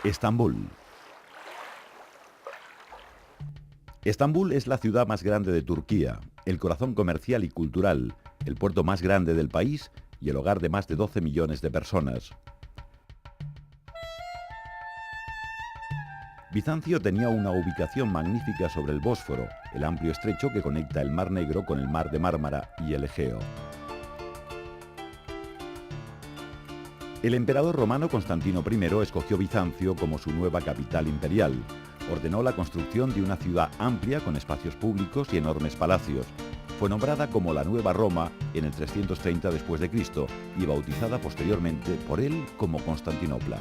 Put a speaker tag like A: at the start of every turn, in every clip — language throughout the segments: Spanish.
A: Estambul. Estambul es la ciudad más grande de Turquía, el corazón comercial y cultural, el puerto más grande del país y el hogar de más de 12 millones de personas. Bizancio tenía una ubicación magnífica sobre el Bósforo, el amplio estrecho que conecta el Mar Negro con el Mar de Mármara y el Egeo. El emperador romano Constantino I escogió Bizancio como su nueva capital imperial. Ordenó la construcción de una ciudad amplia con espacios públicos y enormes palacios. Fue nombrada como la Nueva Roma en el 330 después de Cristo y bautizada posteriormente por él como Constantinopla.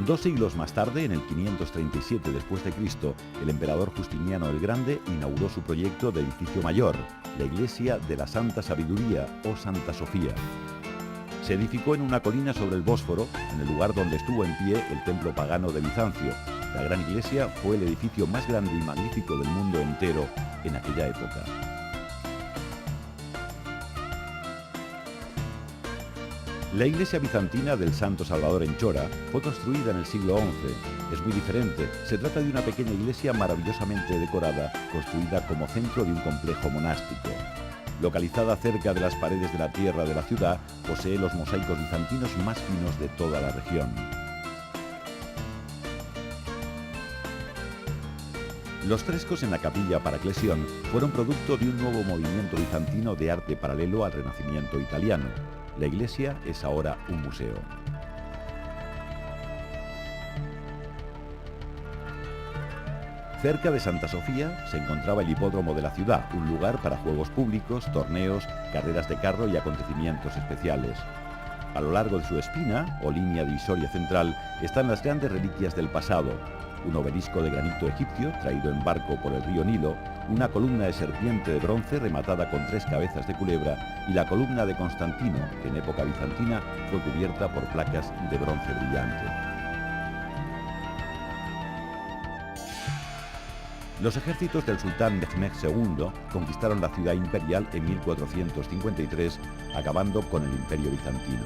A: Dos siglos más tarde, en el 537 después de Cristo, el emperador Justiniano el Grande inauguró su proyecto de edificio mayor, la Iglesia de la Santa Sabiduría o Santa Sofía. Se edificó en una colina sobre el Bósforo, en el lugar donde estuvo en pie el templo pagano de Bizancio. La gran iglesia fue el edificio más grande y magnífico del mundo entero en aquella época. La iglesia bizantina del Santo Salvador en Chora fue construida en el siglo XI. Es muy diferente. Se trata de una pequeña iglesia maravillosamente decorada, construida como centro de un complejo monástico. Localizada cerca de las paredes de la tierra de la ciudad, posee los mosaicos bizantinos más finos de toda la región. Los frescos en la capilla Paraclesión fueron producto de un nuevo movimiento bizantino de arte paralelo al Renacimiento italiano. La iglesia es ahora un museo. Cerca de Santa Sofía se encontraba el hipódromo de la ciudad, un lugar para juegos públicos, torneos, carreras de carro y acontecimientos especiales. A lo largo de su espina, o línea divisoria central, están las grandes reliquias del pasado: un obelisco de granito egipcio traído en barco por el río Nilo, una columna de serpiente de bronce rematada con 3 cabezas de culebra y la columna de Constantino, que en época bizantina fue cubierta por placas de bronce brillante. Los ejércitos del sultán Mehmed II conquistaron la ciudad imperial en 1453, acabando con el imperio bizantino.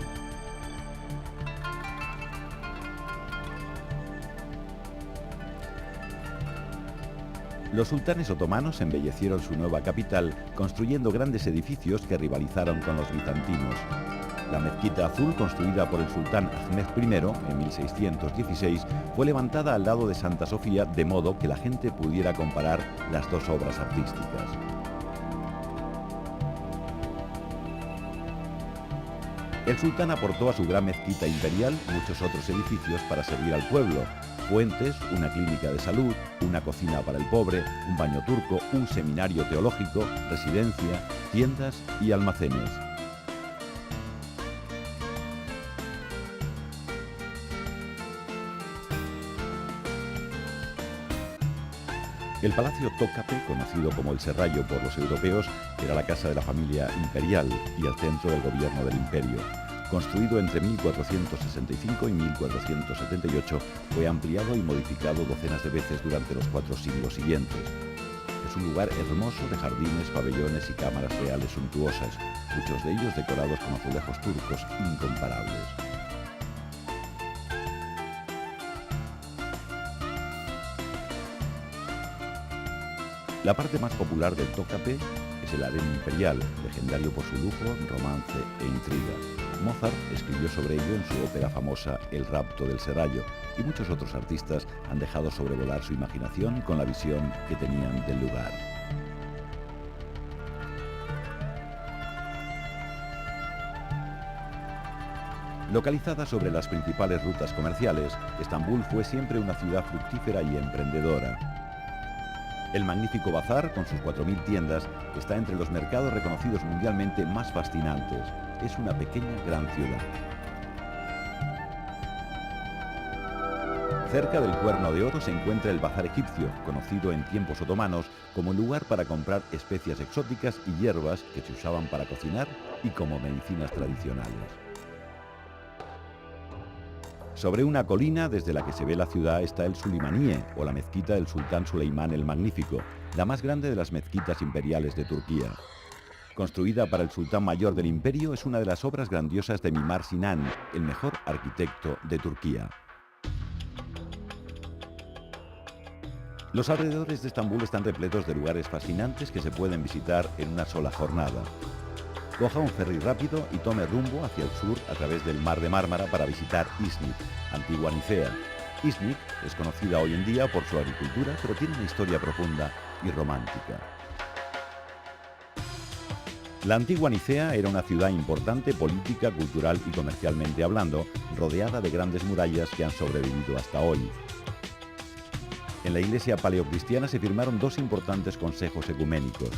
A: Los sultanes otomanos embellecieron su nueva capital construyendo grandes edificios que rivalizaron con los bizantinos. La mezquita azul, construida por el sultán Ahmed I en 1616, fue levantada al lado de Santa Sofía de modo que la gente pudiera comparar las dos obras artísticas. El sultán aportó a su gran mezquita imperial muchos otros edificios para servir al pueblo: fuentes, una clínica de salud, una cocina para el pobre, un baño turco, un seminario teológico, residencia, tiendas y almacenes. El Palacio Tócape, conocido como el Serrallo por los europeos, era la casa de la familia imperial y el centro del gobierno del imperio. Construido entre 1465 y 1478, fue ampliado y modificado docenas de veces durante los 4 siglos siguientes. Es un lugar hermoso de jardines, pabellones y cámaras reales suntuosas, muchos de ellos decorados con azulejos turcos incomparables. La parte más popular del Tócape es el harén imperial, legendario por su lujo, romance e intriga. Mozart escribió sobre ello en su ópera famosa El rapto del Serrallo, y muchos otros artistas han dejado sobrevolar su imaginación con la visión que tenían del lugar. Localizada sobre las principales rutas comerciales, Estambul fue siempre una ciudad fructífera y emprendedora. El magnífico bazar, con sus 4000 tiendas, está entre los mercados reconocidos mundialmente más fascinantes. Es una pequeña gran ciudad. Cerca del Cuerno de Oro se encuentra el bazar egipcio, conocido en tiempos otomanos como el lugar para comprar especias exóticas y hierbas que se usaban para cocinar y como medicinas tradicionales. Sobre una colina desde la que se ve la ciudad está el Sulimaniye, o la mezquita del sultán Suleimán el Magnífico, la más grande de las mezquitas imperiales de Turquía. Construida para el sultán mayor del imperio, es una de las obras grandiosas de Mimar Sinan, el mejor arquitecto de Turquía. Los alrededores de Estambul están repletos de lugares fascinantes que se pueden visitar en una sola jornada. Coja un ferry rápido y tome rumbo hacia el sur a través del Mar de Mármara para visitar Iznik, antigua Nicea. Iznik es conocida hoy en día por su agricultura, pero tiene una historia profunda y romántica. La antigua Nicea era una ciudad importante política, cultural y comercialmente hablando, rodeada de grandes murallas que han sobrevivido hasta hoy. En la iglesia paleocristiana se firmaron dos importantes consejos ecuménicos.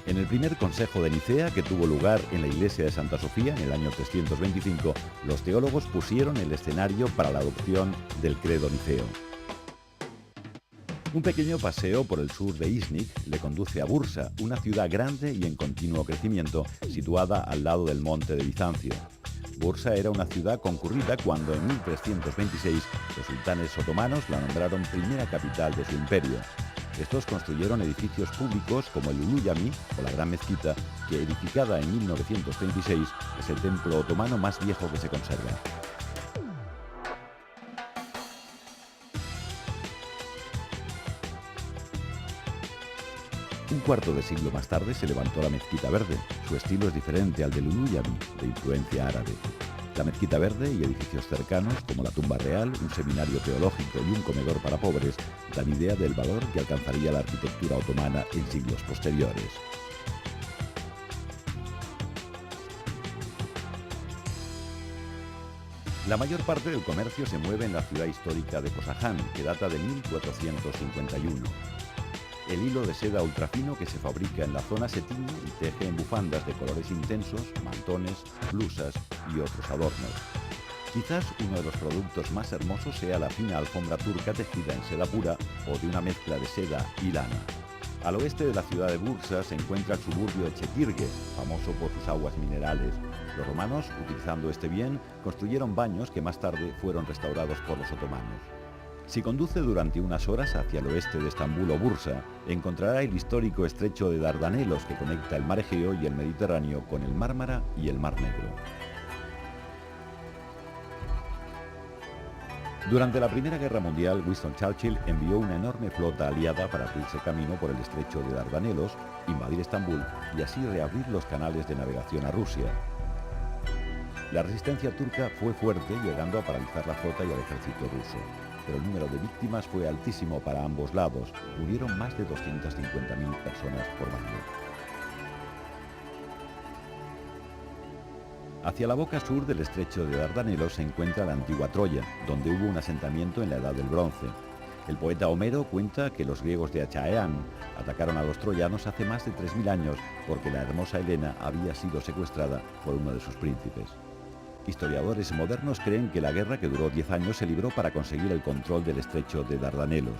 A: En el primer consejo de Nicea, que tuvo lugar en la iglesia de Santa Sofía en el año 325, los teólogos pusieron el escenario para la adopción del credo niceo. Un pequeño paseo por el sur de Iznik le conduce a Bursa, una ciudad grande y en continuo crecimiento, situada al lado del monte de Bizancio. Bursa era una ciudad concurrida cuando en 1326 los sultanes otomanos la nombraron primera capital de su imperio. Estos construyeron edificios públicos como el Ulu Cami o la Gran Mezquita, que edificada en 1936 es el templo otomano más viejo que se conserva. Un cuarto de siglo más tarde se levantó la Mezquita Verde. Su estilo es diferente al del Ulu Cami, de influencia árabe. La Mezquita Verde y edificios cercanos, como la Tumba Real, un seminario teológico y un comedor para pobres, dan idea del valor que alcanzaría la arquitectura otomana en siglos posteriores. La mayor parte del comercio se mueve en la ciudad histórica de Cosahán, que data de 1451. El hilo de seda ultrafino que se fabrica en la zona se tiñe y teje en bufandas de colores intensos, mantones, blusas y otros adornos. Quizás uno de los productos más hermosos sea la fina alfombra turca tejida en seda pura o de una mezcla de seda y lana. Al oeste de la ciudad de Bursa se encuentra el suburbio de Çekirge, famoso por sus aguas minerales. Los romanos, utilizando este bien, construyeron baños que más tarde fueron restaurados por los otomanos. Si conduce durante unas horas hacia el oeste de Estambul o Bursa, encontrará el histórico estrecho de Dardanelos que conecta el mar Egeo y el Mediterráneo con el Mármara y el Mar Negro. Durante la Primera Guerra Mundial, Winston Churchill envió una enorme flota aliada para abrirse camino por el estrecho de Dardanelos, invadir Estambul y así reabrir los canales de navegación a Rusia. La resistencia turca fue fuerte, llegando a paralizar la flota y al ejército ruso. Pero el número de víctimas fue altísimo para ambos lados. Murieron más de 250.000 personas por bando. Hacia la boca sur del estrecho de Dardanelos se encuentra la antigua Troya, donde hubo un asentamiento en la Edad del Bronce. El poeta Homero cuenta que los griegos de Achaeán atacaron a los troyanos hace más de 3.000 años porque la hermosa Helena había sido secuestrada por uno de sus príncipes. Historiadores modernos creen que la guerra, que duró 10 años, se libró para conseguir el control del estrecho de Dardanelos.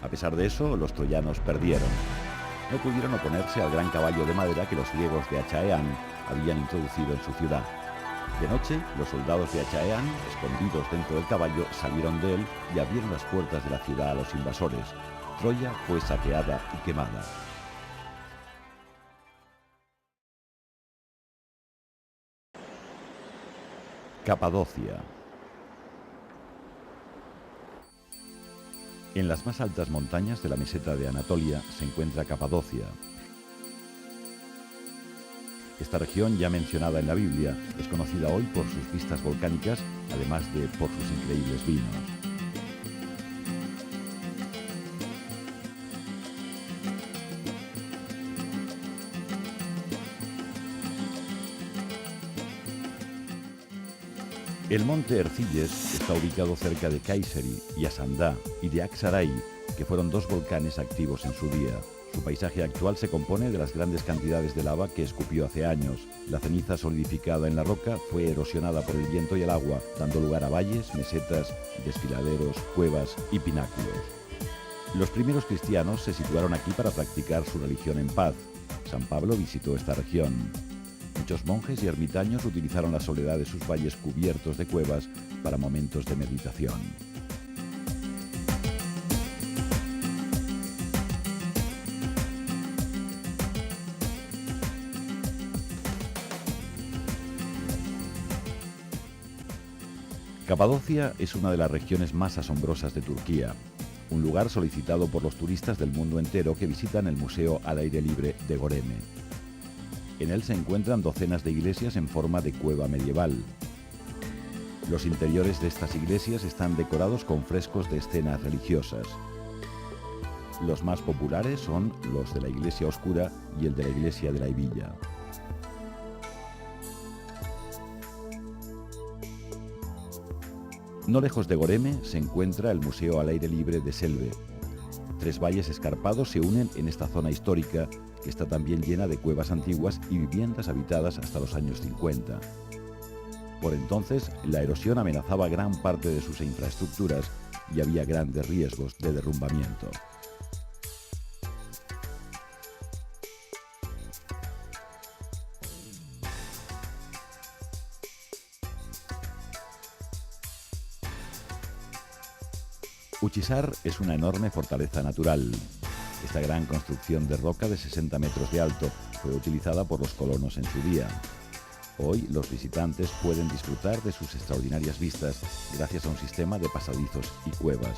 A: A pesar de eso, los troyanos perdieron. No pudieron oponerse al gran caballo de madera que los griegos de Achaeán habían introducido en su ciudad. De noche, los soldados de Achaeán, escondidos dentro del caballo, salieron de él y abrieron las puertas de la ciudad a los invasores. Troya fue saqueada y quemada. Capadocia. En las más altas montañas de la meseta de Anatolia se encuentra Capadocia. Esta región, ya mencionada en la Biblia, es conocida hoy por sus vistas volcánicas, además de por sus increíbles vinos. El monte Ercilles está ubicado cerca de Kayseri y Asandá y de Aksaray, que fueron dos volcanes activos en su día. Su paisaje actual se compone de las grandes cantidades de lava que escupió hace años. La ceniza solidificada en la roca fue erosionada por el viento y el agua, dando lugar a valles, mesetas, desfiladeros, cuevas y pináculos. Los primeros cristianos se situaron aquí para practicar su religión en paz. San Pablo visitó esta región. Muchos monjes y ermitaños utilizaron la soledad de sus valles cubiertos de cuevas para momentos de meditación. Capadocia es una de las regiones más asombrosas de Turquía, un lugar solicitado por los turistas del mundo entero que visitan el Museo al Aire Libre de Göreme. En él se encuentran docenas de iglesias en forma de cueva medieval. Los interiores de estas iglesias están decorados con frescos de escenas religiosas. Los más populares son los de la Iglesia Oscura y el de la Iglesia de la Hebilla. No lejos de Göreme se encuentra el Museo al Aire Libre de Selve. 3 valles escarpados se unen en esta zona histórica, que está también llena de cuevas antiguas y viviendas habitadas hasta los años 50. Por entonces, la erosión amenazaba gran parte de sus infraestructuras y había grandes riesgos de derrumbamiento. Uchisar es una enorme fortaleza natural. Esta gran construcción de roca de 60 metros de alto fue utilizada por los colonos en su día. Hoy los visitantes pueden disfrutar de sus extraordinarias vistas gracias a un sistema de pasadizos y cuevas.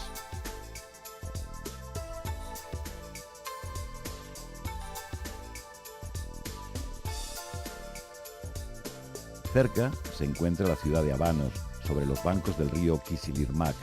A: Cerca se encuentra la ciudad de Abanos, sobre los bancos del río Kızılırmak.